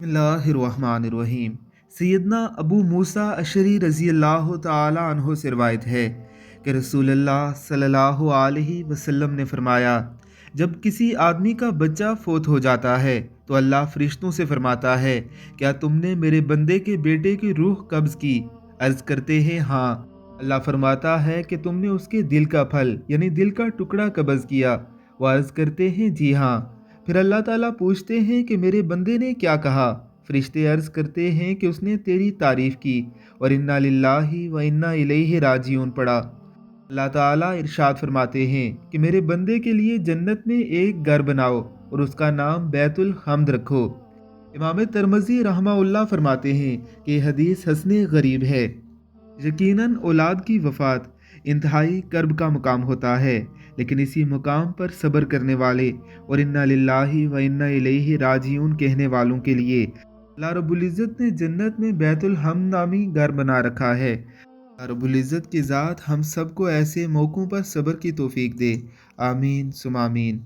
बिस्मिल्लाहिर्रहमानिर्रहीम। सैयदना अबू मूसा अशरी रज़ी अल्लाह ताला अन्हो से रवायत है कि रसूलुल्लाह सल्लल्लाहु अलैहि वसल्लम ने फरमाया, जब किसी आदमी का बच्चा फोत हो जाता है तो अल्लाह फरिश्तों से फरमाता है, क्या तुमने मेरे बंदे के बेटे की रूह कब्ज़ की? अर्ज़ करते हैं हाँ। अल्लाह फरमाता है कि तुमने उसके दिल का फल यानी दिल का टुकड़ा कब्ज़ किया? वो अर्ज़ करते हैं जी हाँ। फिर अल्लाह ताला पूछते हैं कि मेरे बंदे ने क्या कहा? फरिश्ते अर्ज़ करते हैं कि उसने तेरी तारीफ़ की और इन्ना लिल्लाहि व इन्ना इलैहि राजिऊन पढ़ा। अल्लाह ताला इरशाद फरमाते हैं कि मेरे बंदे के लिए जन्नत में एक घर बनाओ और उसका नाम बैतुल हम्द रखो। इमाम तिरमिज़ी रहमहुल्लाह फरमाते हैं कि ये हदीस हसन गरीब है। यकीनन औलाद की वफ़ात इंतहाई कर्ब का मुकाम होता है, लेकिन इसी मुकाम पर सब्र करने वाले और इन्ना लिल्लाहि व इन्ना इलैहि राजिऊन कहने वालों के लिए अल्लाह रब्बुल इज़्ज़त ने जन्नत में बैतुल हम्द नामी घर बना रखा है। अल्लाह रब्बुल इज़्ज़त की ज़ात हम सबको ऐसे मौक़ों पर सब्र की तौफ़ीक दे। आमीन सुम आमीन।